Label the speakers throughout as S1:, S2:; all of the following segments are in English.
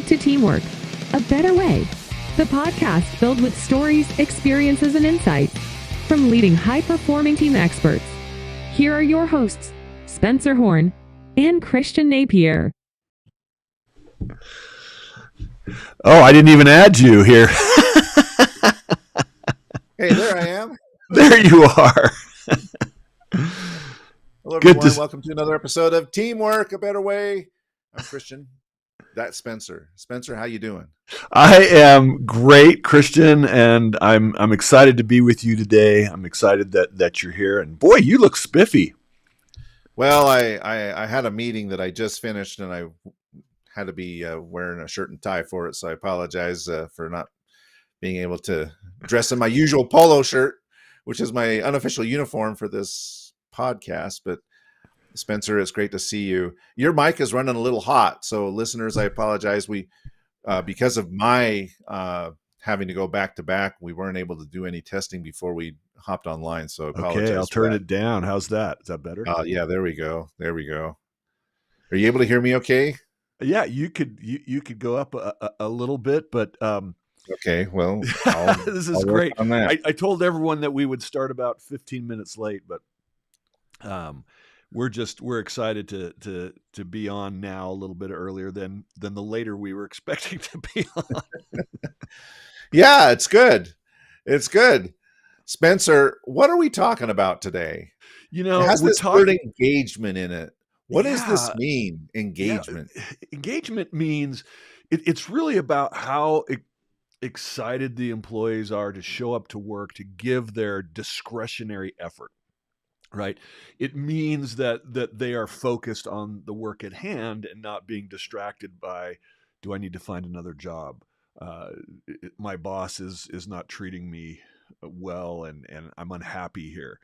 S1: to Teamwork, A Better Way, the podcast filled with stories, experiences, and insights from leading high-performing team experts. Here are your hosts, Spencer Horn and Christian Napier.
S2: Oh, I didn't even add you here.
S3: Hey, there I am.
S2: There you are.
S3: Hello, everyone. Welcome to another episode of Teamwork, A Better Way. I'm Christian. That's Spencer. Spencer, how you doing?
S2: I am great, Christian, and I'm excited to be with you today. I'm excited that you're here, and boy, you look spiffy.
S3: Well, I had a meeting that I just finished, and I had to be wearing a shirt and tie for it, so I apologize for not being able to dress in my usual polo shirt, which is my unofficial uniform for this podcast. But Spencer, it's great to see you. Your mic is running a little hot, so listeners, I apologize. We because of my having to go back to back, we weren't able to do any testing before we hopped online. So I apologize.
S2: Okay, I'll turn it down. How's that? Is that better?
S3: Yeah, there we go. There we go. Are you able to hear me okay?
S2: Yeah, you could go up a little bit, but
S3: okay. Well,
S2: this is great. I told everyone that we would start about 15 minutes late, but we're excited to be on now a little bit earlier than the later we were expecting to be on.
S3: Yeah, it's good. It's good. Spencer, what are we talking about today?
S2: You know,
S3: it has this word engagement in it. What does this mean, engagement?
S2: Yeah. Engagement means it's really about how excited the employees are to show up to work, to give their discretionary effort. Right. It means that they are focused on the work at hand and not being distracted by, do I need to find another job? My boss is not treating me well, and I'm unhappy here.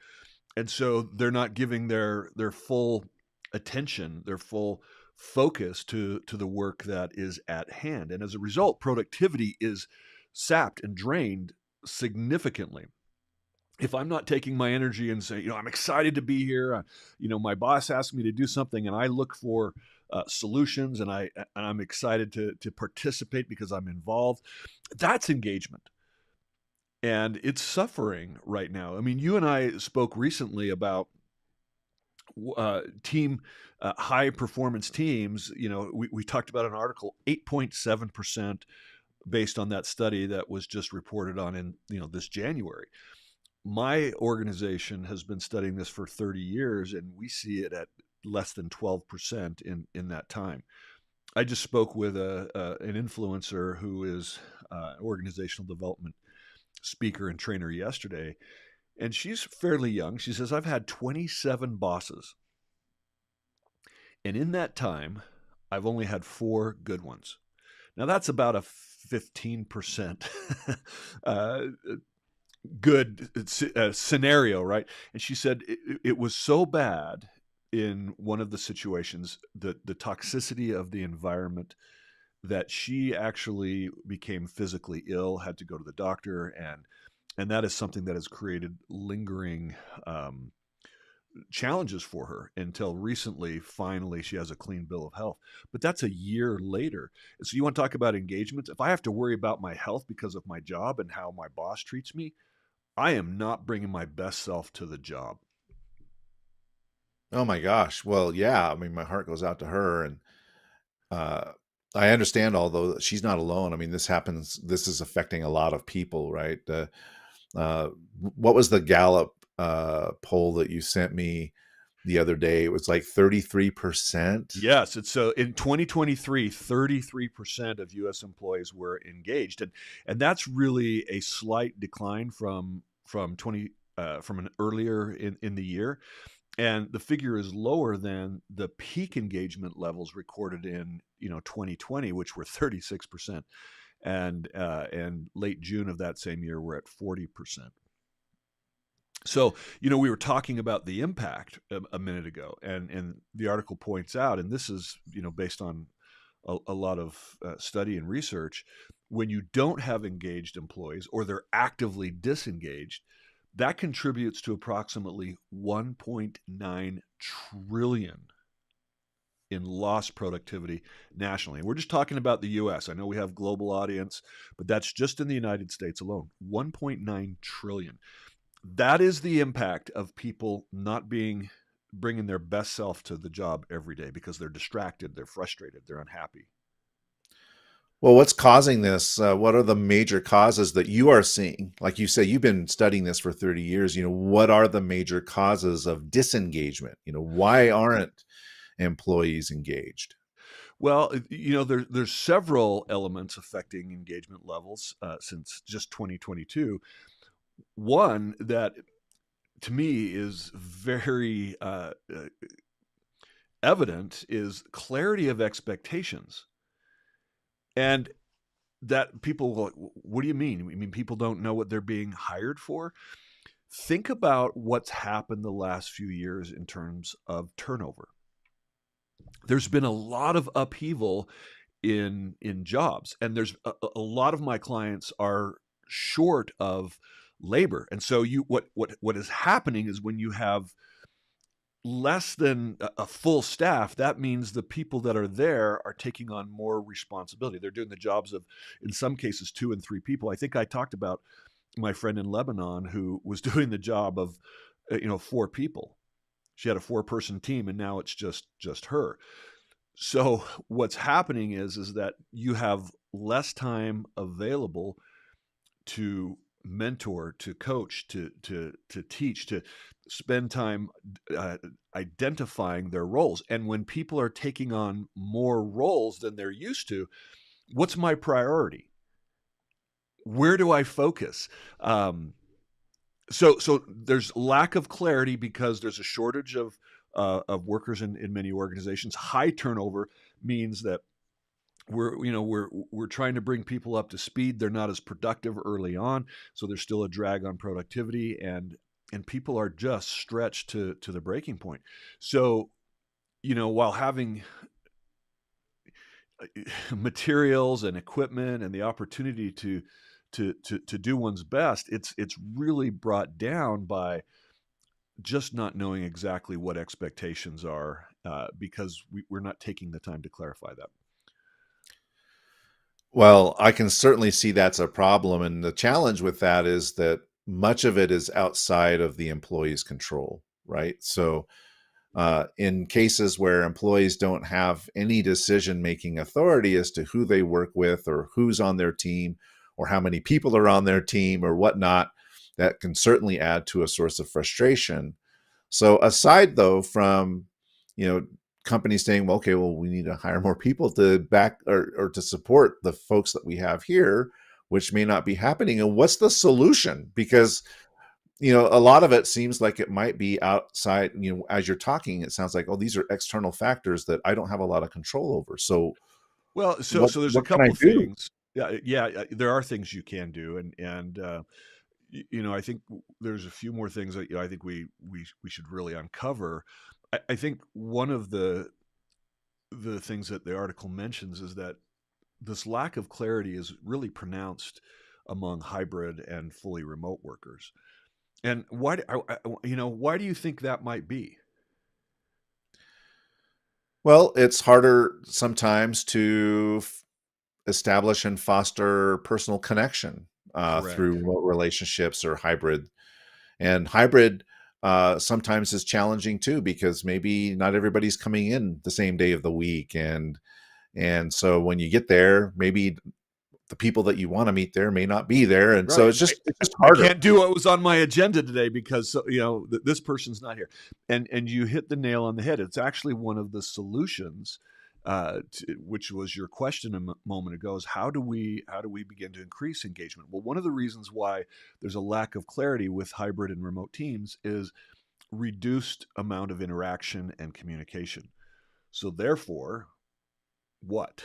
S2: And so they're not giving their full attention, their full focus to the work that is at hand. And as a result, productivity is sapped and drained significantly. If I'm not taking my energy and saying, I'm excited to be here, my boss asked me to do something and I look for solutions and I'm excited to participate because I'm involved, that's engagement. And it's suffering right now. I mean, you and I spoke recently about high performance teams. We talked about an article, 8.7% based on that study that was just reported on in this January. My organization has been studying this for 30 years, and we see it at less than 12% in that time. I just spoke with an influencer who is an organizational development speaker and trainer yesterday, and she's fairly young. She says, I've had 27 bosses, and in that time, I've only had 4 good ones. Now, that's about a 15% good scenario, right? And she said it was so bad in one of the situations, the toxicity of the environment, that she actually became physically ill, had to go to the doctor, and that is something that has created lingering challenges for her until recently. Finally, she has a clean bill of health, but that's a year later. So you want to talk about engagements? If I have to worry about my health because of my job and how my boss treats me, I am not bringing my best self to the job.
S3: Oh my gosh. Well, yeah. I mean, my heart goes out to her, and I understand, although she's not alone. I mean, this happens. This is affecting a lot of people, right? What was the Gallup poll that you sent me the other day? It was like 33%.
S2: Yes. It's so in 2023, 33% of U.S. employees were engaged. And that's really a slight decline from an earlier in the year. And the figure is lower than the peak engagement levels recorded in 2020, which were 36%. And late June of that same year, we're at 40%. So, we were talking about the impact a minute ago, and the article points out, and this is, based on a lot of study and research, when you don't have engaged employees or they're actively disengaged, that contributes to approximately $1.9 trillion in lost productivity nationally. And we're just talking about the US. I know we have global audience, but that's just in the United States alone. 1.9 trillion. That is the impact of people not bringing their best self to the job every day because they're distracted, they're frustrated, they're unhappy.
S3: Well, what's causing this? What are the major causes that you are seeing? Like you say, you've been studying this for 30 years. What are the major causes of disengagement? Why aren't employees engaged?
S2: Well, there's several elements affecting engagement levels since just 2022. One that to me is very evident is clarity of expectations. And that people will, what do you mean? I mean, people don't know what they're being hired for. Think about what's happened the last few years in terms of turnover. There's been a lot of upheaval in jobs, and there's a lot of my clients are short of labor. And so what is happening is when you have less than a full staff, that means the people that are there are taking on more responsibility. They're doing the jobs of, in some cases, 2 and 3 people. I think I talked about my friend in Lebanon who was doing the job of 4 people. She had a 4-person team, and now it's just her. So what's happening is that you have less time available to mentor, to coach, to teach, to spend time identifying their roles. And when people are taking on more roles than they're used to, what's my priority? Where do I focus? So there's lack of clarity because there's a shortage of workers in many organizations. High turnover means that we're trying to bring people up to speed. They're not as productive early on, so there's still a drag on productivity, and people are just stretched to the breaking point. So, while having materials and equipment and the opportunity to do one's best, it's really brought down by just not knowing exactly what expectations are because we're not taking the time to clarify that.
S3: Well, I can certainly see that's a problem. And the challenge with that is that much of it is outside of the employee's control, right? So in cases where employees don't have any decision-making authority as to who they work with or who's on their team or how many people are on their team or whatnot, that can certainly add to a source of frustration. So aside, though, from, companies saying, well, okay, well, we need to hire more people to back or to support the folks that we have here, which may not be happening. And what's the solution? Because, a lot of it seems like it might be outside, as you're talking, it sounds like, oh, these are external factors that I don't have a lot of control over. So,
S2: so there's a couple of things. Yeah, there are things you can do. And I think there's a few more things that I think we should really uncover. I think one of the things that the article mentions is that this lack of clarity is really pronounced among hybrid and fully remote workers. And why do you think that might be?
S3: Well, it's harder sometimes to establish and foster personal connection through remote relationships or hybrid. And hybrid sometimes is challenging too, because maybe not everybody's coming in the same day of the week. And so when you get there, maybe the people that you want to meet there may not be there. And so it's just harder.
S2: I can't do what was on my agenda today because, this person's not here. And you hit the nail on the head. It's actually one of the solutions, which was your question a moment ago, is how do we begin to increase engagement? Well, one of the reasons why there's a lack of clarity with hybrid and remote teams is reduced amount of interaction and communication. So therefore, what?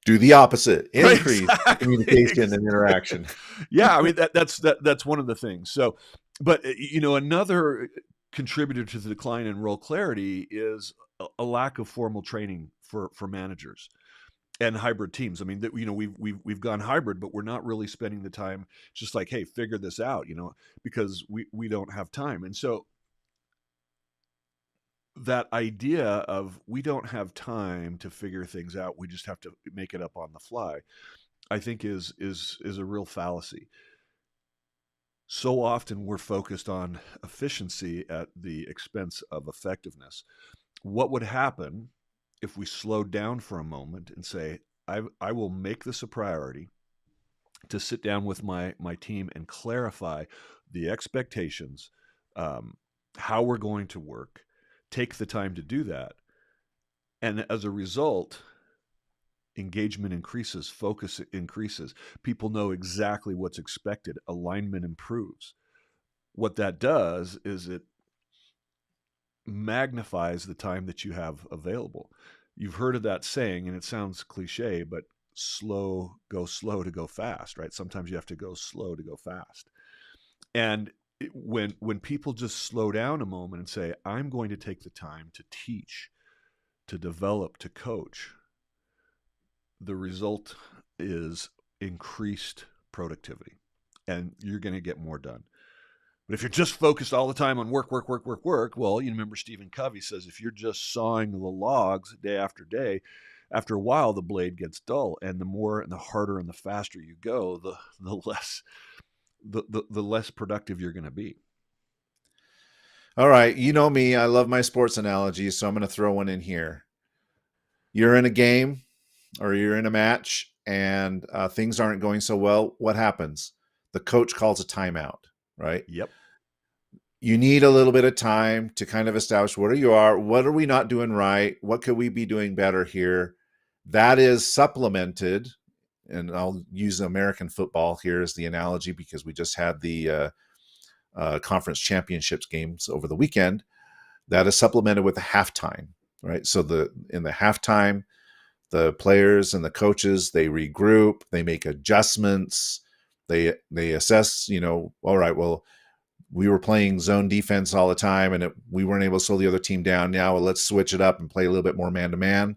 S3: Do the opposite, increase communication and interaction.
S2: Yeah, I mean that's one of the things. So, but another contributor to the decline in role clarity is a lack of formal training for managers and hybrid teams. I mean, we've gone hybrid, but we're not really spending the time just like, hey, figure this out, because we don't have time. And so that idea of we don't have time to figure things out, we just have to make it up on the fly, I think is a real fallacy. So often we're focused on efficiency at the expense of effectiveness. What would happen if we slowed down for a moment and say, I will make this a priority to sit down with my team and clarify the expectations, how we're going to work, take the time to do that. And as a result, engagement increases, focus increases. People know exactly what's expected. Alignment improves. What that does is it magnifies the time that you have available. You've heard of that saying, and it sounds cliche, but go slow to go fast, right? Sometimes you have to go slow to go fast. And when people just slow down a moment and say, I'm going to take the time to teach, to develop, to coach, the result is increased productivity, and you're going to get more done. But if you're just focused all the time on work, well, you remember Stephen Covey says if you're just sawing the logs day after day, after a while the blade gets dull, and the more and the harder and the faster you go, the less productive you're going to be.
S3: All right, you know me, I love my sports analogies, so I'm going to throw one in here. You're in a game or you're in a match and things aren't going so well. What happens? The coach calls a timeout, right?
S2: Yep.
S3: You need a little bit of time to kind of establish what are we not doing right? What could we be doing better here? That is supplemented, and I'll use American football here as the analogy because we just had the conference championships games over the weekend. That is supplemented with a halftime, right? So in the halftime, the players and the coaches, they regroup, they make adjustments, they assess, all right, well, we were playing zone defense all the time and we weren't able to slow the other team down. Now let's switch it up and play a little bit more man-to-man.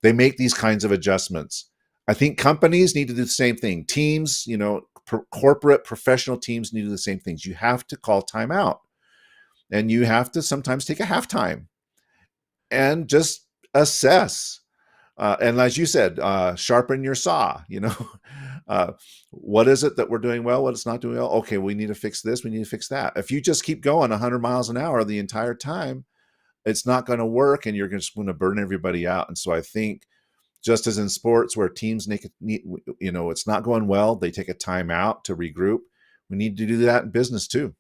S3: They make these kinds of adjustments. I think companies need to do the same thing. Teams, corporate professional teams need to do the same things. You have to call timeout, and you have to sometimes take a halftime and just assess. And as you said, sharpen your saw. What is it that we're doing well? What it's not doing well? Okay, we need to fix this. We need to fix that. If you just keep going 100 miles an hour the entire time, it's not going to work, and you're just going to burn everybody out. And so I think, just as in sports where teams it's not going well, they take a time out to regroup. We need to do that in business too.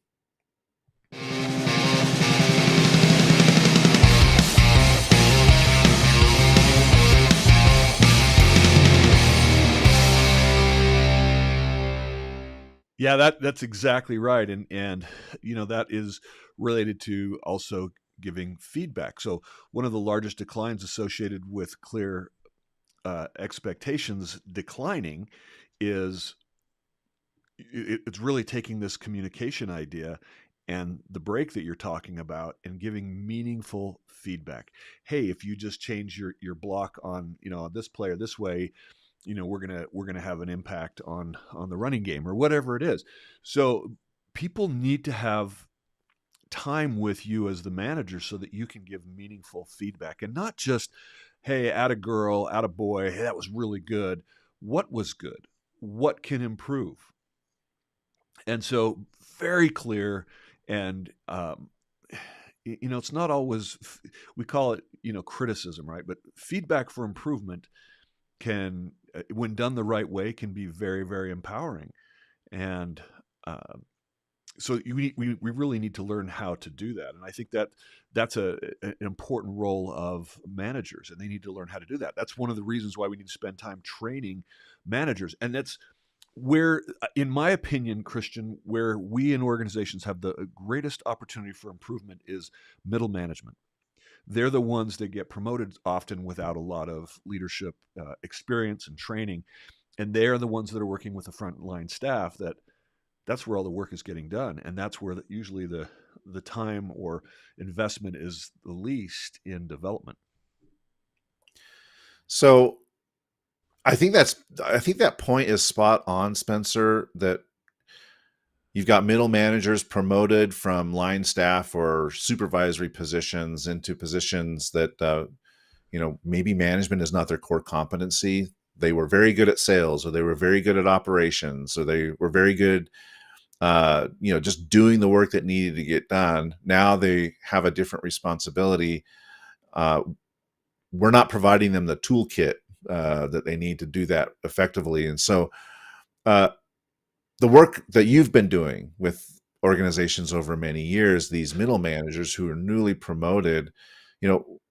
S2: Yeah, that's exactly right. And that is related to also giving feedback. So one of the largest declines associated with clear expectations declining is it's really taking this communication idea and the break that you're talking about and giving meaningful feedback. Hey, if you just change your block on this player this way, we're gonna have an impact on the running game or whatever it is. So people need to have time with you as the manager so that you can give meaningful feedback, and not just, hey, atta girl, atta boy, hey, that was really good. What was good? What can improve? And so very clear, and it's not always, we call it criticism, right? But feedback for improvement can, when done the right way, can be very, very empowering. And so we really need to learn how to do that. And I think that's an important role of managers, and they need to learn how to do that. That's one of the reasons why we need to spend time training managers. And that's where, in my opinion, Christian, where we in organizations have the greatest opportunity for improvement is middle management. They're the ones that get promoted often without a lot of leadership experience and training. And they're the ones that are working with the frontline staff that's where all the work is getting done. And that's where usually the time or investment is the least in development.
S3: So I think that point is spot on, Spencer, that You've got middle managers promoted from line staff or supervisory positions into positions that, maybe management is not their core competency. They were very good at sales, or they were very good at operations, or they were very good, just doing the work that needed to get done. Now they have a different responsibility. We're not providing them the toolkit that they need to do that effectively. And so the work that you've been doing with organizations over many years, these middle managers who are newly promoted,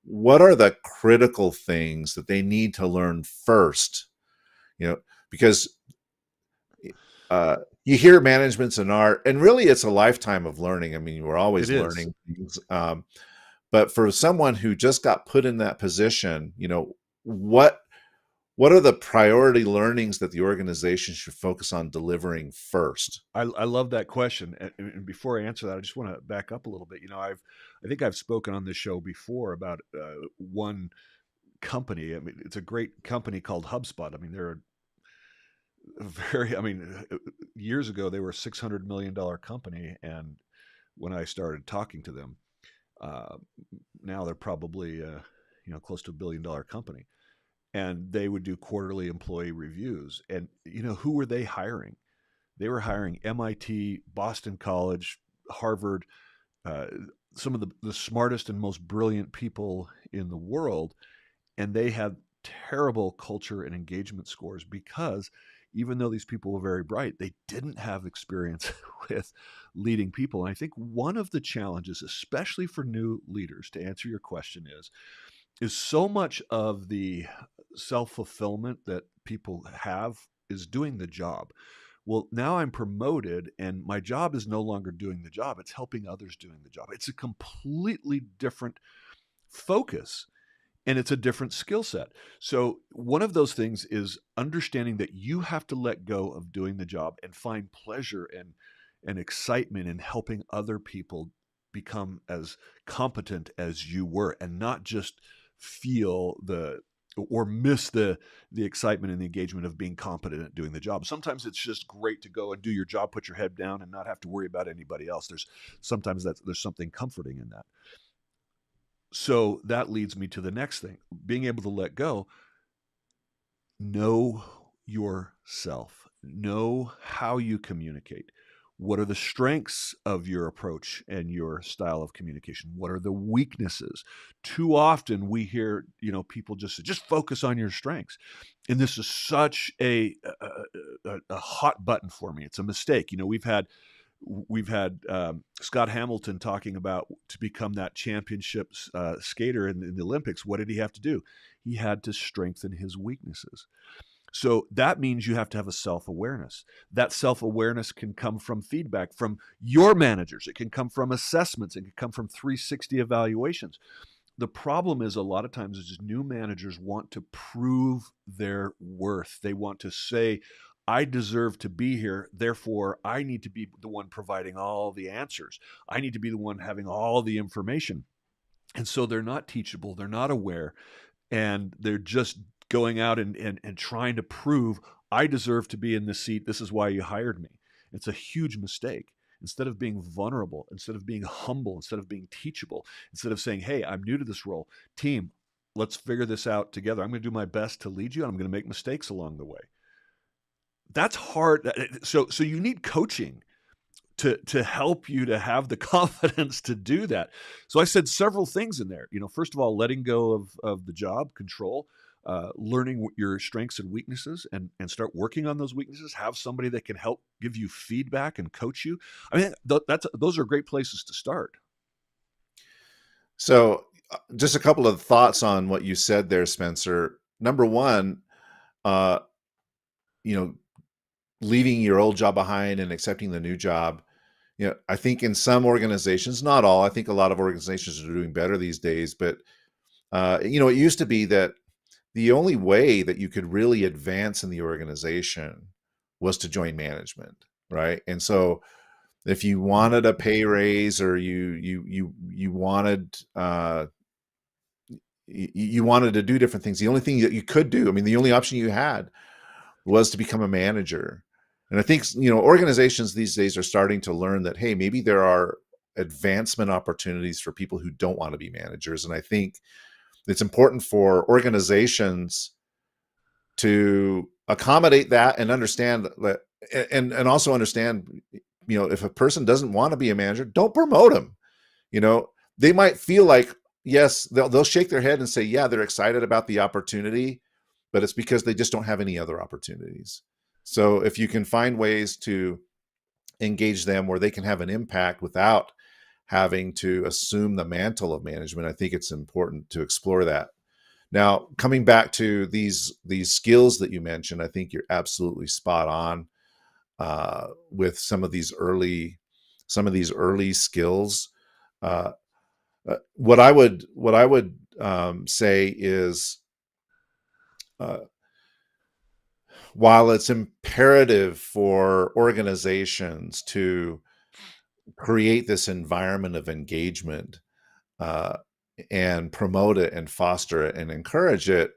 S3: what are the critical things that they need to learn first? Because you hear management's an art, and really it's a lifetime of learning. I mean, we're always learning things. But for someone who just got put in that position, what are the priority learnings that the organization should focus on delivering first?
S2: I love that question. And before I answer that, I just want to back up a little bit. I think I've spoken on this show before about one company. I mean, it's a great company called HubSpot. I mean, they're years ago, they were a $600 million company. And when I started talking to them, now they're probably, close to $1 billion company. And they would do quarterly employee reviews. And, who were they hiring? They were hiring MIT, Boston College, Harvard, some of the smartest and most brilliant people in the world. And they had terrible culture and engagement scores because even though these people were very bright, they didn't have experience with leading people. And I think one of the challenges, especially for new leaders, to answer your question is so much of the self-fulfillment that people have is doing the job. Well, now I'm promoted and my job is no longer doing the job. It's helping others doing the job. It's a completely different focus and it's a different skill set. So one of those things is understanding that you have to let go of doing the job and find pleasure and excitement in helping other people become as competent as you were and not just feel or miss the excitement and the engagement of being competent at doing the job. Sometimes it's just great to go and do your job, put your head down and not have to worry about anybody else. There's something comforting in that. So that leads me to the next thing, being able to let go. Know yourself, know how you communicate. What are the strengths of your approach and your style of communication? What are the weaknesses? Too often we hear, people just say, just focus on your strengths. And this is such a hot button for me. It's a mistake. We've had Scott Hamilton talking about to become that championship skater in the Olympics. What did he have to do? He had to strengthen his weaknesses. So that means you have to have a self-awareness. That self-awareness can come from feedback from your managers. It can come from assessments. It can come from 360 evaluations. The problem is a lot of times is new managers want to prove their worth. They want to say, I deserve to be here. Therefore, I need to be the one providing all the answers. I need to be the one having all the information. And so they're not teachable. They're not aware. And they're just going out and trying to prove I deserve to be in this seat. This is why you hired me. It's a huge mistake. Instead of being vulnerable, instead of being humble, instead of being teachable, instead of saying, hey, I'm new to this role. Team, let's figure this out together. I'm going to do my best to lead you, and I'm going to make mistakes along the way. That's hard. So you need coaching to help you to have the confidence to do that. So I said several things in there. First of all, letting go of the job control, learning your strengths and weaknesses and start working on those weaknesses. Have somebody that can help give you feedback and coach you. I mean, those are great places to start.
S3: So just a couple of thoughts on what you said there, Spencer. Number one, leaving your old job behind and accepting the new job. I think in some organizations, not all, I think a lot of organizations are doing better these days, but it used to be that the only way that you could really advance in the organization was to join management, right? And so if you wanted a pay raise or you wanted you wanted to do different things, the only thing that you could do, the only option you had was to become a manager. And I think, organizations these days are starting to learn that, hey, maybe there are advancement opportunities for people who don't want to be managers. And I think it's important for organizations to accommodate that and understand that, and also understand, if a person doesn't want to be a manager, don't promote them. They might feel like, yes, they'll shake their head and say, yeah, they're excited about the opportunity, but it's because they just don't have any other opportunities. So if you can find ways to engage them where they can have an impact without having to assume the mantle of management, I think it's important to explore that. Now, coming back to these skills that you mentioned, I think you're absolutely spot on with some of these early skills. What I would say is, while it's imperative for organizations to create this environment of engagement and promote it and foster it and encourage it,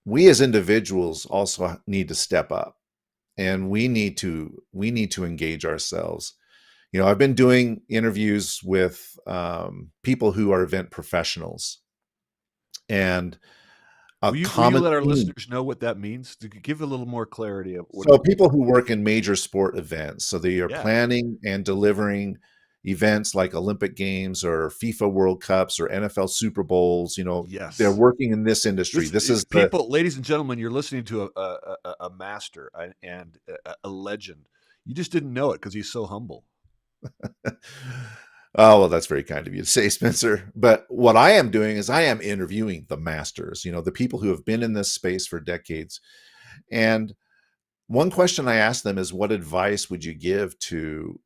S3: we as individuals also need to step up, and we need to engage ourselves. I've been doing interviews with people who are event professionals, and
S2: Will you let our listeners know what that means? To give a little more clarity of what.
S3: So people who work in major sport events, so they are planning and delivering events like Olympic Games or FIFA World Cups or NFL Super Bowls.
S2: Yes.
S3: They're working in this industry. This is
S2: people, ladies and gentlemen, you're listening to a master and a legend. You just didn't know it because he's so humble.
S3: Oh, well, that's very kind of you to say, Spencer. But what I am doing is I am interviewing the masters, the people who have been in this space for decades. And one question I ask them is, what advice would you give to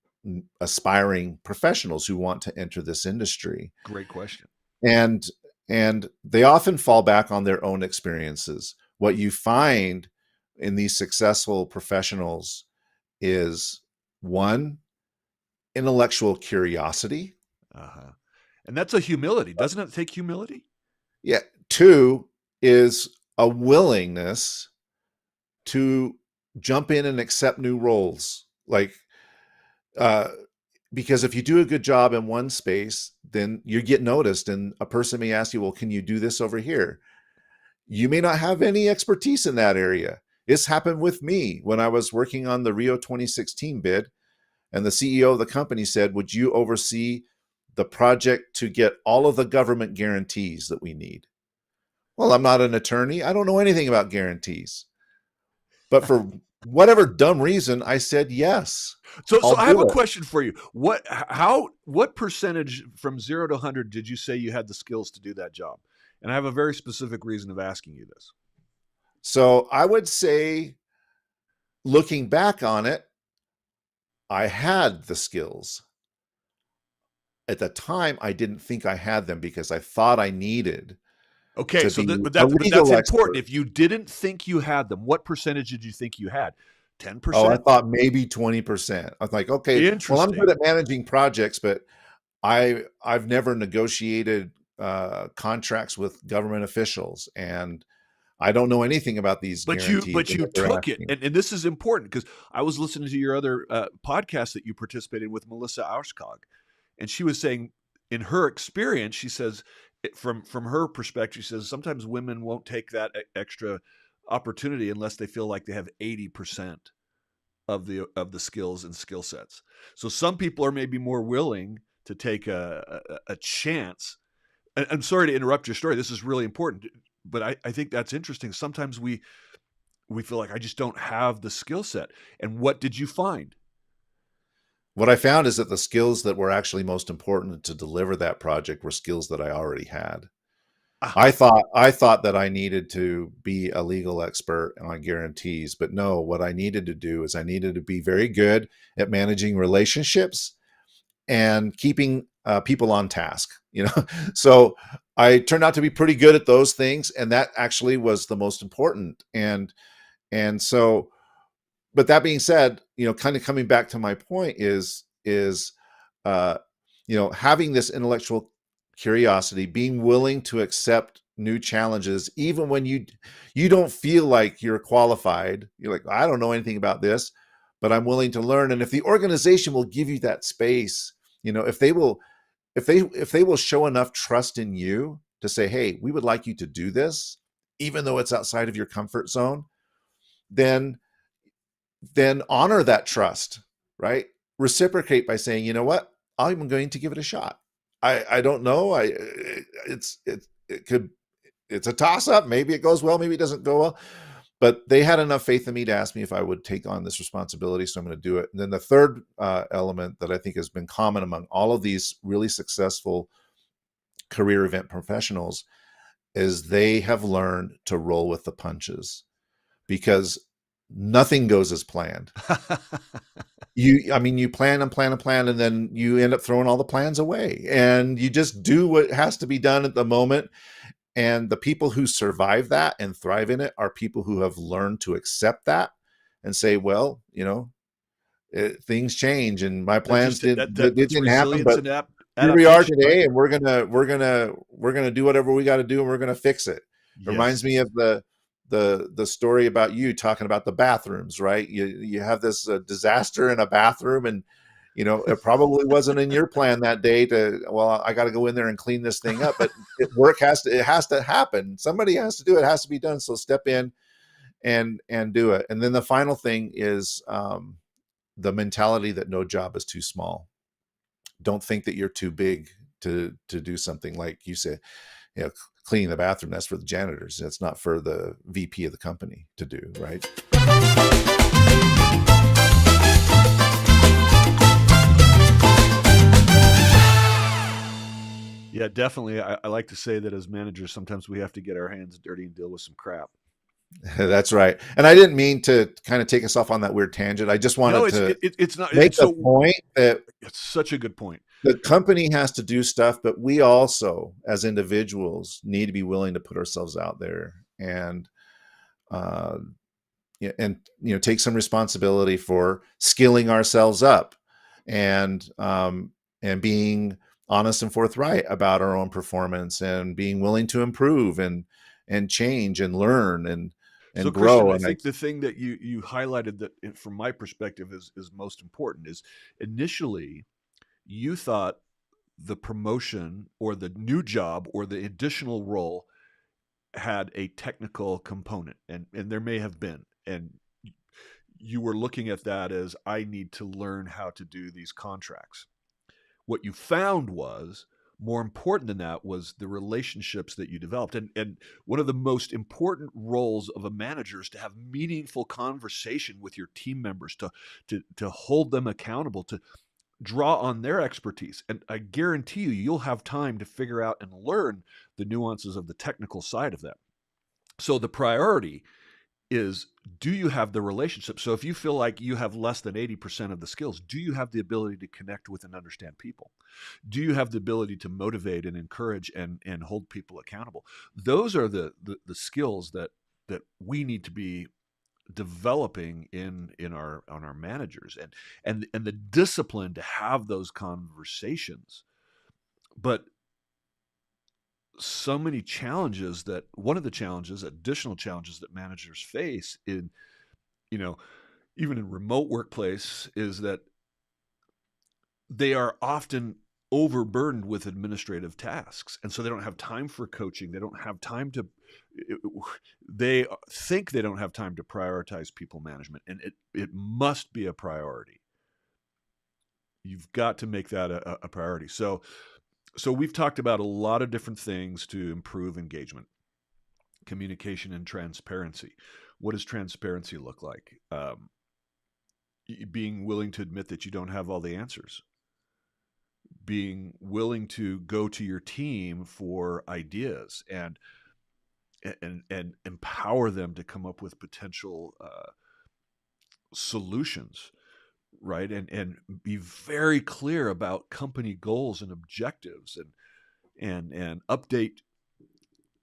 S3: aspiring professionals who want to enter this industry?
S2: Great question.
S3: And they often fall back on their own experiences. What you find in these successful professionals is, one, intellectual curiosity.
S2: And that's a humility. Doesn't it take humility?
S3: Yeah. Two is a willingness to jump in and accept new roles. Because if you do a good job in one space, then you get noticed, and a person may ask you, well, can you do this over here? You may not have any expertise in that area. This happened with me when I was working on the Rio 2016 bid. And the CEO of the company said, would you oversee the project to get all of the government guarantees that we need? Well, I'm not an attorney. I don't know anything about guarantees. But for whatever dumb reason, I said yes.
S2: So I have a question for you. What percentage from 0 to 100 did you say you had the skills to do that job? And I have a very specific reason of asking you this.
S3: So I would say, looking back on it, I had the skills. At the time, I didn't think I had them because I thought I needed.
S2: Okay, so that's important. If you didn't think you had them, what percentage did you think you had? 10%?
S3: Oh, I thought maybe 20%. I was like, okay, well, I'm good at managing projects, but I've never negotiated contracts with government officials, and I don't know anything about these guarantees.
S2: But you took it. And this is important because I was listening to your other podcast that you participated with, Melissa Auskog, and she was saying, in her experience, she says, from her perspective, she says, sometimes women won't take that extra opportunity unless they feel like they have 80% of the skills and skill sets. So some people are maybe more willing to take a chance. And I'm sorry to interrupt your story. This is really important. But I think that's interesting. Sometimes we feel like I just don't have the skill set. And what did you find?
S3: What I found is that the skills that were actually most important to deliver that project were skills that I already had. I thought that I needed to be a legal expert on guarantees, but no, what I needed to do is I needed to be very good at managing relationships and keeping people on task, So I turned out to be pretty good at those things, and that actually was the most important. And so, but that being said, kind of coming back to my point is having this intellectual curiosity, being willing to accept new challenges, even when you don't feel like you're qualified. You're like, I don't know anything about this, but I'm willing to learn. And if the organization will give you that space, if they will show enough trust in you to say, hey, we would like you to do this, even though it's outside of your comfort zone, then honor that trust, right? Reciprocate by saying, you know what, I'm going to give it a shot. I don't know. It's a toss up. Maybe it goes well, maybe it doesn't go well. But they had enough faith in me to ask me if I would take on this responsibility, so I'm going to do it. And then the third element that I think has been common among all of these really successful career event professionals is they have learned to roll with the punches, because nothing goes as planned. You plan and plan and plan, and then you end up throwing all the plans away, and you just do what has to be done at the moment. And the people who survive that and thrive in it are people who have learned to accept that and say, well, things change, and my plans didn't happen, but here we are today, right? And we're gonna do whatever we got to do, and we're gonna fix it. Yes. Reminds me of the story about you talking about the bathrooms, right? You have this disaster in a bathroom, and it probably wasn't in your plan that day I got to go in there and clean this thing up, but it has to happen. Somebody has to do it. It has to be done. So step in and do it. And then the final thing is the mentality that no job is too small. Don't think that you're too big to do something like you said, cleaning the bathroom. That's for the janitors. That's not for the VP of the company to do, right?
S2: Yeah, definitely. I like to say that as managers, sometimes we have to get our hands dirty and deal with some crap.
S3: That's right. And I didn't mean to kind of take us off on that weird tangent. I just wanted to make the point that
S2: it's such a good point.
S3: The company has to do stuff, but we also, as individuals, need to be willing to put ourselves out there and take some responsibility for skilling ourselves up and being honest and forthright about our own performance, and being willing to improve and change and learn and
S2: so
S3: grow.
S2: Christian, I think the thing that you highlighted that from my perspective is most important is initially you thought the promotion or the new job or the additional role had a technical component, and there may have been, and you were looking at that as, I need to learn how to do these contracts. What you found was more important than that was the relationships that you developed. And one of the most important roles of a manager is to have meaningful conversation with your team members, to hold them accountable, to draw on their expertise. And I guarantee you'll have time to figure out and learn the nuances of the technical side of that. So the priority is, do you have the relationship? So if you feel like you have less than 80% of the skills, do you have the ability to connect with and understand people? Do you have the ability to motivate and encourage and hold people accountable? Those are the skills that we need to be developing on our managers, and the discipline to have those conversations. But so many challenges one of the additional challenges that managers face in, even in remote workplace, is that they are often overburdened with administrative tasks. And so they don't have time for coaching. They don't have time they think they don't have time to prioritize people management. And it must be a priority. You've got to make that a priority. So we've talked about a lot of different things to improve engagement, communication, and transparency. What does transparency look like? Being willing to admit that you don't have all the answers. Being willing to go to your team for ideas and empower them to come up with potential solutions. Right. And be very clear about company goals and objectives, and update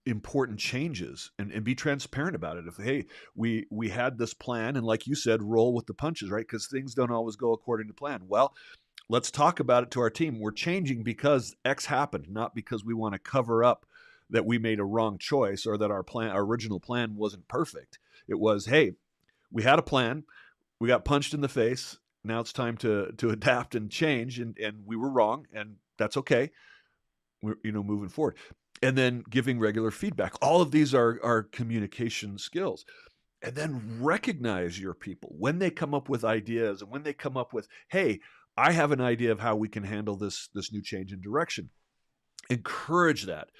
S2: important changes, and be transparent about it. If, hey, we had this plan, and like you said, roll with the punches, right? Because things don't always go according to plan. Well, let's talk about it to our team. We're changing because X happened, not because we want to cover up that we made a wrong choice or that our original plan wasn't perfect. It was, hey, we had a plan, we got punched in the face. Now it's time to adapt and change, and we were wrong, and that's okay. We're moving forward, and then giving regular feedback. All of these are communication skills, and then recognize your people when they come up with ideas, and when they come up with, hey, I have an idea of how we can handle this new change in direction. Encourage that.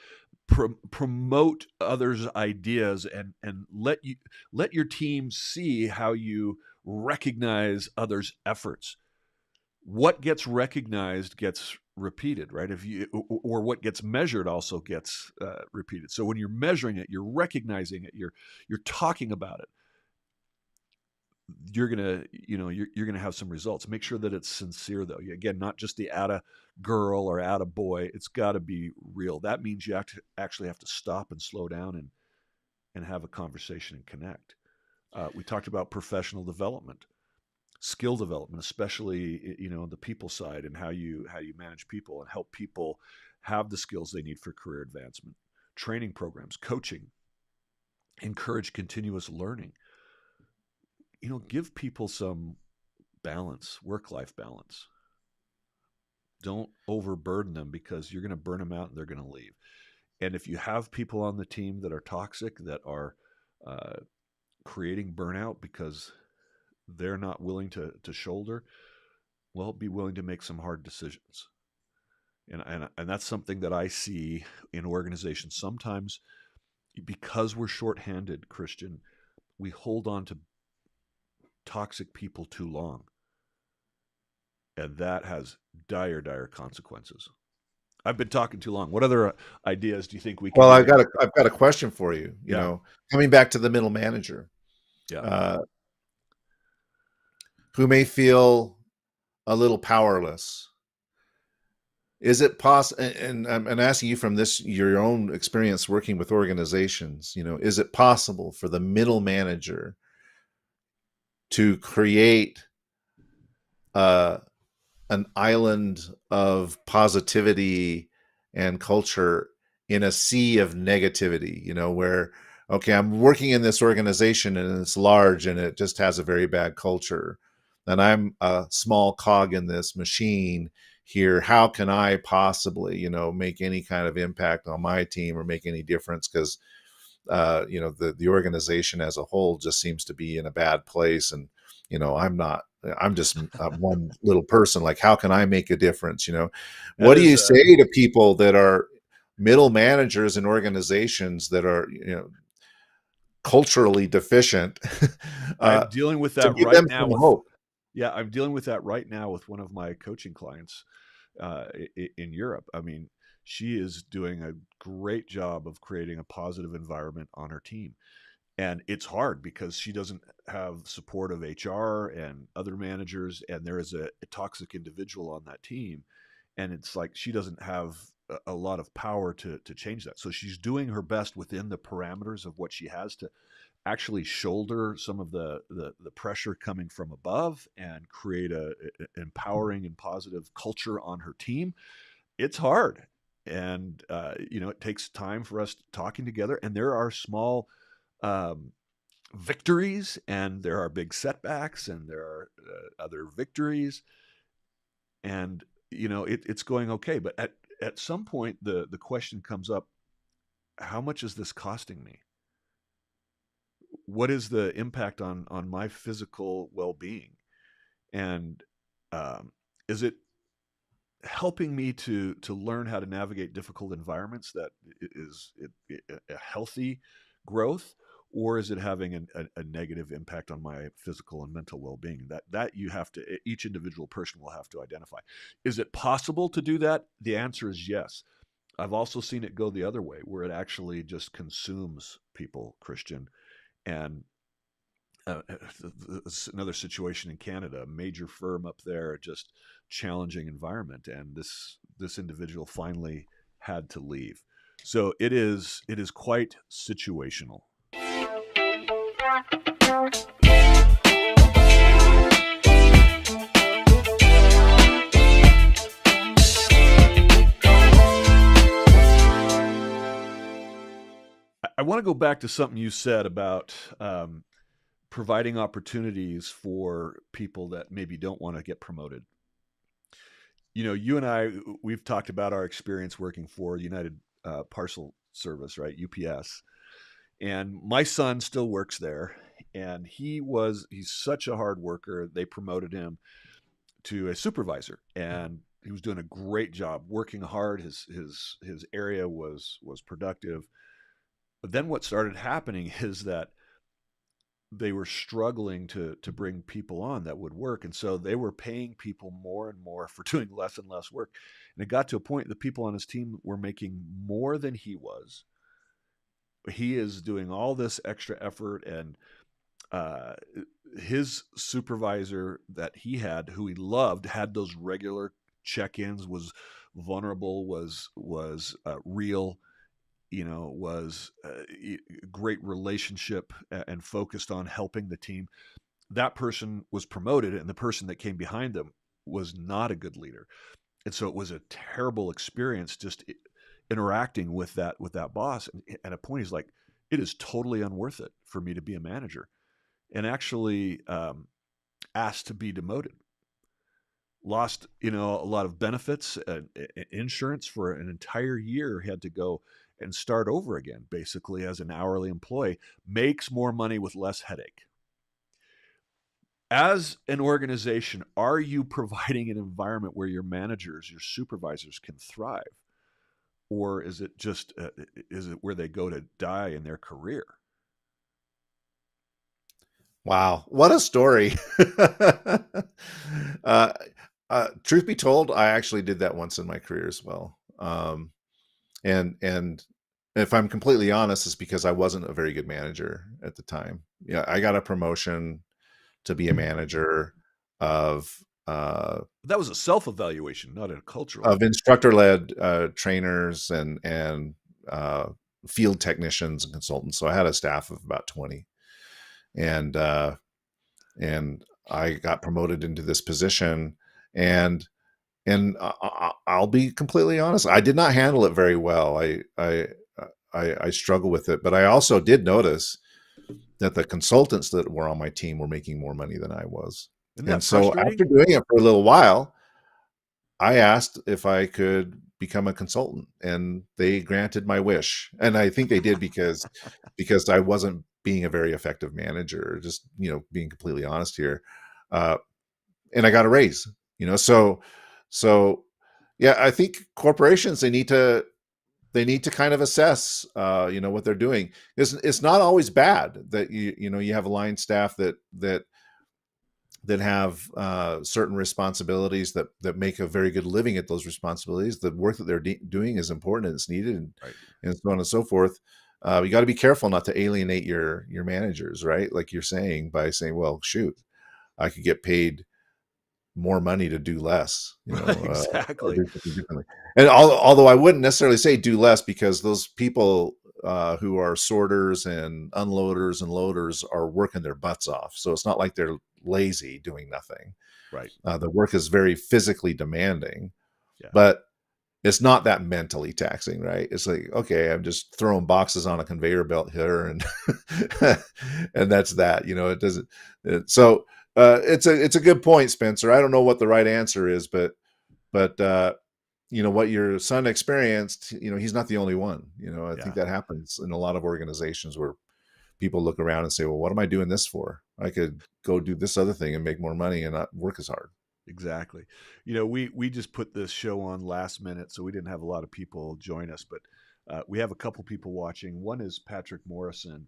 S2: Promote others' ideas, and let your team see how you recognize others' efforts. What gets recognized gets repeated, right? Or what gets measured also gets repeated. So when you're measuring it, you're recognizing it, you're talking about it, you're gonna have some results. Make sure that it's sincere, though. Again, not just the atta girl or atta boy. It's got to be real. That means you actually have to stop and slow down and have a conversation and connect. We talked about professional development, skill development, especially the people side, and how you manage people and help people have the skills they need for career advancement. Training programs, coaching, encourage continuous learning. Give people some balance, work-life balance. Don't overburden them, because you're going to burn them out and they're going to leave. And if you have people on the team that are toxic, that are creating burnout because they're not willing to shoulder, well, be willing to make some hard decisions. And that's something that I see in organizations. Sometimes, because we're shorthanded, Christian, we hold on to toxic people too long. And that has dire consequences. I've been talking too long. What other ideas do you think we can?
S3: Well, I've got a question for you. Coming back to the middle manager, who may feel a little powerless. Is it possible? And I'm asking you from your own experience working with organizations. Is it possible for the middle manager to create an island of positivity and culture in a sea of negativity, where, okay, I'm working in this organization and it's large and it just has a very bad culture, and I'm a small cog in this machine here. How can I possibly, make any kind of impact on my team or make any difference? Because, the organization as a whole just seems to be in a bad place. And, I'm just one little person. Like, how can I make a difference? What do you say to people that are middle managers in organizations that are, culturally deficient?
S2: I'm dealing with that right now. Yeah, I'm dealing with that right now with one of my coaching clients in Europe. I mean, she is doing a great job of creating a positive environment on her team. And it's hard because she doesn't have support of HR and other managers, and there is a toxic individual on that team. And it's like she doesn't have a lot of power to change that. So she's doing her best within the parameters of what she has to actually shoulder some of the pressure coming from above and create a empowering and positive culture on her team. It's hard. And, it takes time for us talking together, and there are small victories, and there are big setbacks, and there are other victories, and it's going okay. But at some point, the question comes up: how much is this costing me? What is the impact on my physical well-being? And is it helping me to learn how to navigate difficult environments? That is a healthy growth, or is it having a negative impact on my physical and mental well-being? That each individual person will have to identify. Is it possible to do that? The answer is yes. I've also seen it go the other way, where it actually just consumes people, Christian. And another situation in Canada, a major firm up there, just challenging environment, and this individual finally had to leave. So it is quite situational. want to go back to something you said about providing opportunities for people that maybe don't want to get promoted. You and I, we've talked about our experience working for United Parcel Service, right? UPS. And my son still works there, and he's such a hard worker. They promoted him to a supervisor, and he was doing a great job, working hard. His area was productive. But then what started happening is that they were struggling to bring people on that would work. And so they were paying people more and more for doing less and less work. And it got to a point the people on his team were making more than he was. He is doing all this extra effort, and his supervisor that he had, who he loved, had those regular check-ins, was vulnerable, was real, was a great relationship and focused on helping the team. That person was promoted, and the person that came behind them was not a good leader. And so it was a terrible experience just interacting with that boss. And at a point, he's like, it is totally unworth it for me to be a manager, and actually asked to be demoted. Lost, a lot of benefits, insurance for an entire year, had to go and start over again, basically as an hourly employee, makes more money with less headache. As an organization, are you providing an environment where your managers, your supervisors can thrive? Or is it just, is it where they go to die in their career?
S3: Wow, what a story. Truth be told, I actually did that once in my career as well. And if I'm completely honest, it's because I wasn't a very good manager at the time. Yeah, I got a promotion to be a manager of
S2: That was a self-evaluation, not a cultural.
S3: of instructor-led trainers and field technicians and consultants. So I had a staff of about 20, and I got promoted into this position, and I'll be completely honest, I did not handle it very well. I struggle with it, but I also did notice that the consultants that were on my team were making more money than I was.
S2: Isn't that
S3: And so
S2: frustrating?
S3: after doing it for a little while, I asked if I could become a consultant, and they granted my wish. And I think they did because I wasn't being a very effective manager, just, being completely honest here. And I got a raise, so yeah, I think corporations, they need to kind of assess, what they're doing. It's not always bad that you have a line staff that have certain responsibilities that make a very good living at those responsibilities. The work that they're doing is important and it's needed, and,
S2: Right.
S3: and so on and so forth. You got to be careful not to alienate your managers, right? Like you're saying, by saying, well, shoot, I could get paid more money to do less, or
S2: Exactly.
S3: do something differently. And although I wouldn't necessarily say do less, because those people who are sorters and unloaders and loaders are working their butts off. So it's not like they're lazy doing nothing.
S2: Right.
S3: The work is very physically demanding,
S2: Yeah.
S3: but it's not that mentally taxing, right? It's like, okay, I'm just throwing boxes on a conveyor belt here, and and that's that. It doesn't. So it's a good point, Spencer. I don't know what the right answer is, but what your son experienced, he's not the only one. I think that happens in a lot of organizations where people look around and say, well, what am I doing this for? I could go do this other thing and make more money and not work as hard.
S2: Exactly. We just put this show on last minute, so we didn't have a lot of people join us, but we have a couple people watching. One is Patrick Morrison,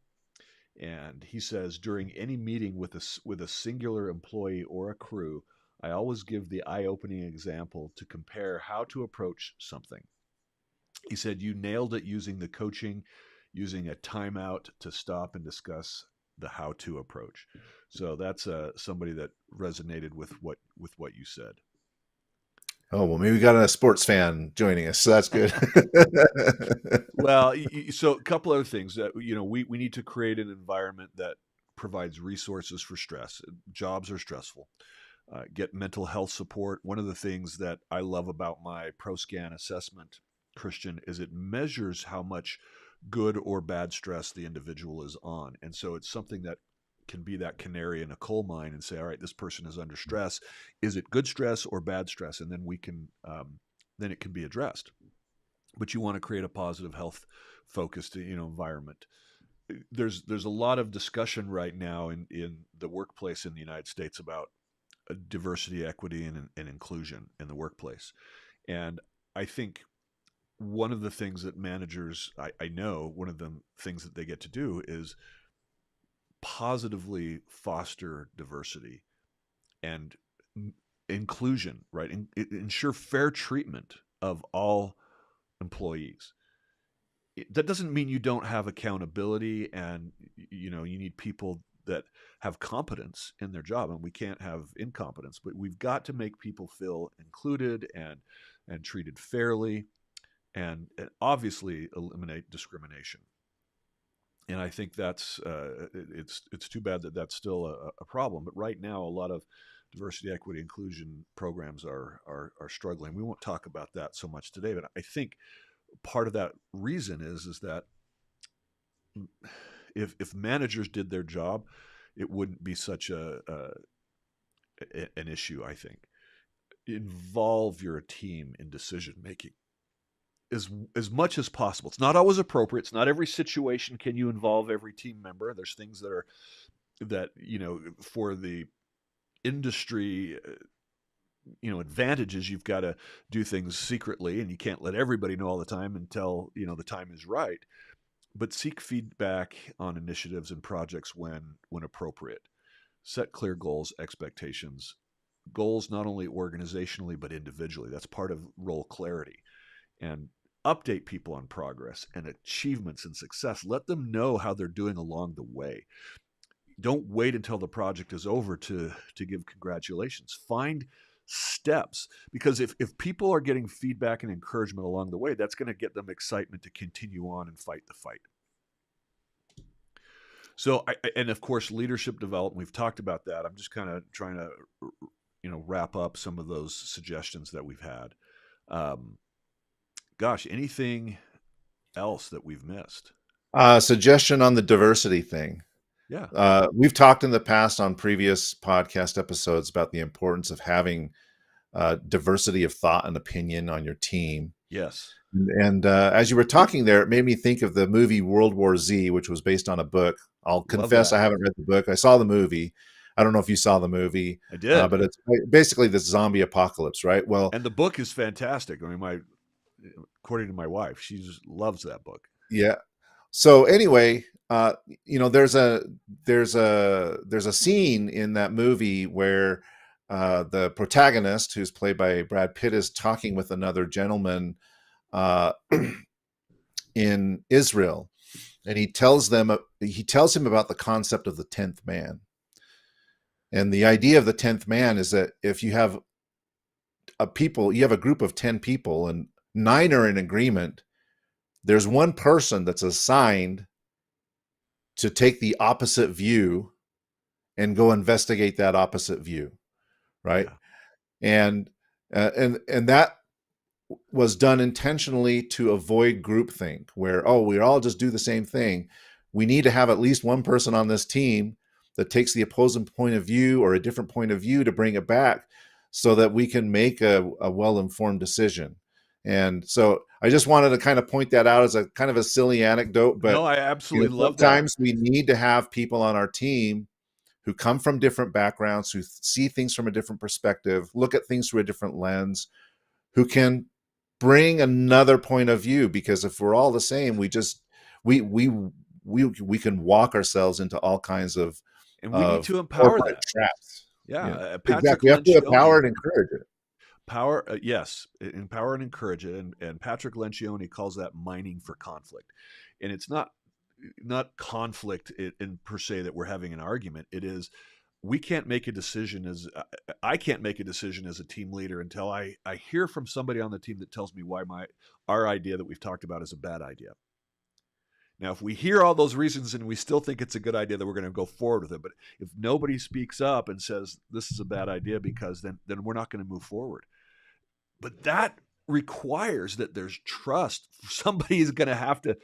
S2: and he says, during any meeting with a singular employee or a crew, I always give the eye-opening example to compare how to approach something. He said, you nailed it using the coaching, using a timeout to stop and discuss the how-to approach. So that's somebody that resonated with what you said.
S3: Oh, well, maybe we got a sports fan joining us, so that's good.
S2: Well, so a couple other things that, we need to create an environment that provides resources for stress. Jobs are stressful. Get mental health support. One of the things that I love about my ProScan assessment, Christian, is it measures how much good or bad stress the individual is on. And so it's something that can be that canary in a coal mine and say, all right, this person is under stress. Is it good stress or bad stress? And then we can, then it can be addressed. But you want to create a positive, health focused, environment. There's a lot of discussion right now in the workplace in the United States about diversity, equity, and inclusion in the workplace. And I think one of the things that managers, I know one of the things that they get to do is positively foster diversity and inclusion, right? Ensure fair treatment of all employees. That doesn't mean you don't have accountability, and you need people that have competence in their job, and we can't have incompetence, but we've got to make people feel included and treated fairly, and obviously eliminate discrimination. And I think that's it's too bad that that's still a problem. But right now, a lot of diversity, equity, inclusion programs are struggling. We won't talk about that so much today, but I think part of that reason is that if managers did their job, it wouldn't be such an issue. I think involve your team in decision making as much as possible. It's not always appropriate. It's not every situation can you involve every team member. There's things that for the industry advantages, you've got to do things secretly, and you can't let everybody know all the time until the time is right. But seek feedback on initiatives and projects when appropriate. Set clear goals, expectations, goals not only organizationally but individually. That's part of role clarity. And update people on progress and achievements and success. Let them know how they're doing along the way. Don't wait until the project is over to give congratulations. Find steps, because if people are getting feedback and encouragement along the way, that's going to get them excitement to continue on and fight the fight. So, and of course, leadership development, we've talked about that. I'm just kind of trying to, wrap up some of those suggestions that we've had. Gosh, anything else that we've missed?
S3: Suggestion on the diversity thing.
S2: Yeah.
S3: We've talked in the past on previous podcast episodes about the importance of having diversity of thought and opinion on your team.
S2: Yes.
S3: And as you were talking there, it made me think of the movie World War Z, which was based on a book. I'll confess I haven't read the book. I saw the movie. I don't know if you saw the movie.
S2: I did.
S3: But it's basically this zombie apocalypse, right? Well,
S2: and the book is fantastic. I mean, according to my wife, she just loves that book.
S3: Yeah. So anyway, there's a scene in that movie where the protagonist, who's played by Brad Pitt, is talking with another gentleman in Israel, and he tells him about the concept of the 10th man. And the idea of the 10th man is that if you have you have a group of 10 people and 9 are in agreement, there's one person that's assigned to take the opposite view and go investigate that opposite view, right? Yeah. And that was done intentionally to avoid groupthink, where we all just do the same thing. We need to have at least one person on this team that takes the opposing point of view or a different point of view to bring it back, so that we can make a well-informed decision. And so I just wanted to kind of point that out as a kind of a silly anecdote, but
S2: no, I absolutely love that.
S3: Sometimes we need to have people on our team who come from different backgrounds, who see things from a different perspective, look at things through a different lens, who can bring another point of view. Because if we're all the same, we can walk ourselves into all kinds of,
S2: and we need to empower that
S3: traps.
S2: Yeah.
S3: Exactly. We have to empower and encourage it.
S2: Power, yes, empower and encourage it. And Patrick Lencioni calls that mining for conflict. And it's not conflict in per se that we're having an argument. It is, we can't make a decision I can't make a decision as a team leader until I hear from somebody on the team that tells me why our idea that we've talked about is a bad idea. Now, if we hear all those reasons and we still think it's a good idea, then we're going to go forward with it. But if nobody speaks up and says this is a bad idea, because then we're not going to move forward. But that requires that there's trust. Somebody is going to have to,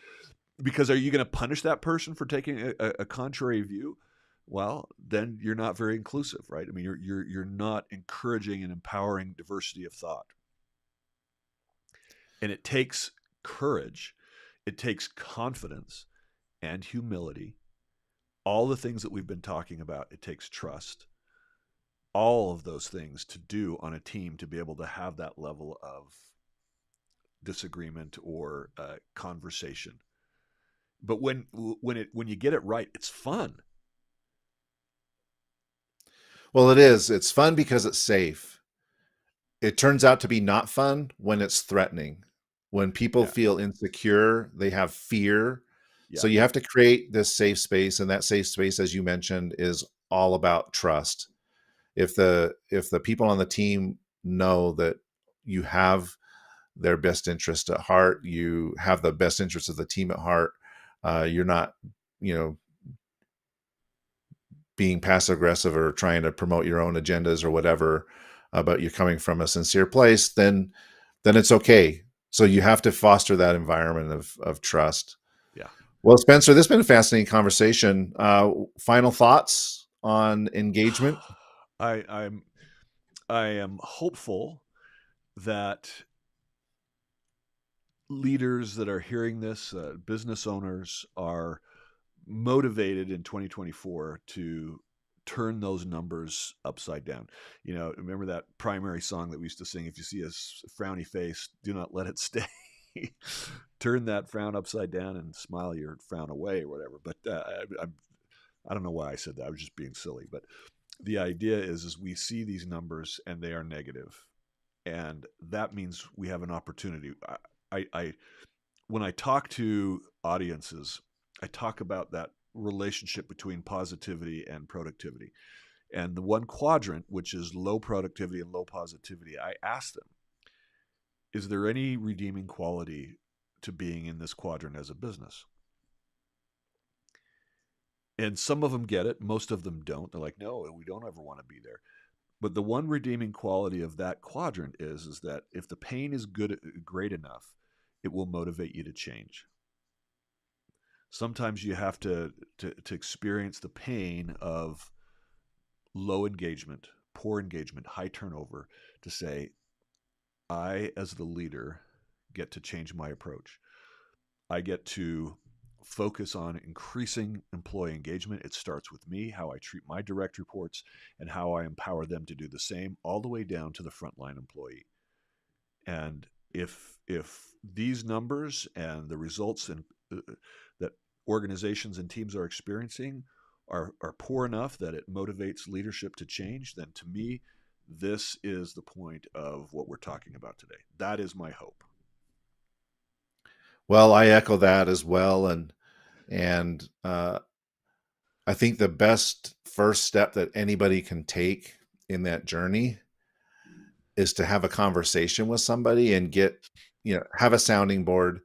S2: Because are you going to punish that person for taking a contrary view? Well, then you're not very inclusive, right? I mean, you're not encouraging and empowering diversity of thought. And it takes courage, it takes confidence and humility. All the things that we've been talking about, it takes trust. All of those things to do on a team to be able to have that level of disagreement or conversation. But when you get it right, it's fun.
S3: Well, it is. It's fun because it's safe. It turns out to be not fun when it's threatening. When people feel insecure, they have fear. Yeah. So you have to create this safe space, and that safe space, as you mentioned, is all about trust. If the people on the team know that you have their best interest at heart, you have the best interest of the team at heart, you're not, being passive aggressive or trying to promote your own agendas or whatever, but you're coming from a sincere place, then it's okay. So you have to foster that environment of trust.
S2: Yeah.
S3: Well, Spencer, this has been a fascinating conversation. Final thoughts on engagement?
S2: I am hopeful that leaders that are hearing this, business owners, are motivated in 2024 to turn those numbers upside down. Remember that primary song that we used to sing, if you see a frowny face, do not let it stay. Turn that frown upside down and smile your frown away or whatever. But I don't know why I said that. I was just being silly. But the idea is we see these numbers and they are negative. And that means we have an opportunity. When I talk to audiences, I talk about that relationship between positivity and productivity. And the one quadrant, which is low productivity and low positivity, I ask them, is there any redeeming quality to being in this quadrant as a business? And some of them get it. Most of them don't. They're like, no, we don't ever want to be there. But the one redeeming quality of that quadrant is that if the pain is great enough, it will motivate you to change. Sometimes you have to experience the pain of low engagement, poor engagement, high turnover to say, I, as the leader, get to change my approach. I get to focus on increasing employee engagement. It starts with me, how I treat my direct reports, and how I empower them to do the same, all the way down to the frontline employee. And if these numbers and the results that organizations and teams are experiencing are poor enough that it motivates leadership to change, then to me, this is the point of what we're talking about today. That is my hope.
S3: Well, I echo that as well. And I think the best first step that anybody can take in that journey is to have a conversation with somebody and have a sounding board,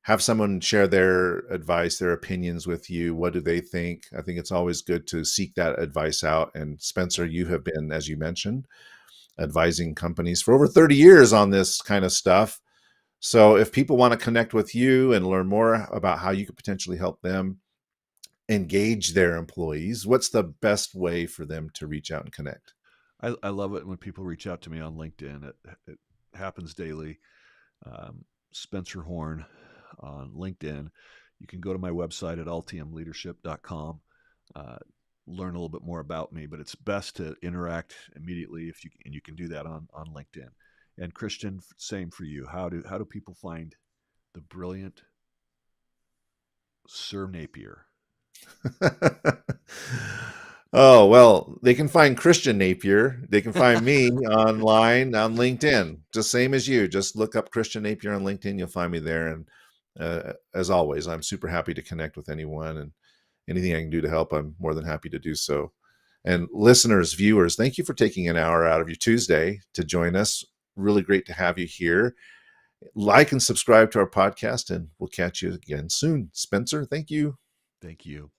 S3: have someone share their advice, their opinions with you. What do they think? I think it's always good to seek that advice out. And Spencer, you have been, as you mentioned, advising companies for over 30 years on this kind of stuff. So if people want to connect with you and learn more about how you could potentially help them engage their employees, what's the best way for them to reach out and connect?
S2: I love it when people reach out to me on LinkedIn. It happens daily. Spencer Horn on LinkedIn. You can go to my website at altiumleadership.com, learn a little bit more about me, but it's best to interact immediately and you can do that on LinkedIn. And Christian, same for you. How do people find the brilliant Sir Napier?
S3: Oh, well, they can find Christian Napier. They can find me online on LinkedIn, just same as you. Just look up Christian Napier on LinkedIn. You'll find me there. And as always, I'm super happy to connect with anyone, and anything I can do to help, I'm more than happy to do so. And listeners, viewers, thank you for taking an hour out of your Tuesday to join us. Really great to have you here. Like and subscribe to our podcast, and we'll catch you again soon. Spencer, thank you.
S2: Thank you.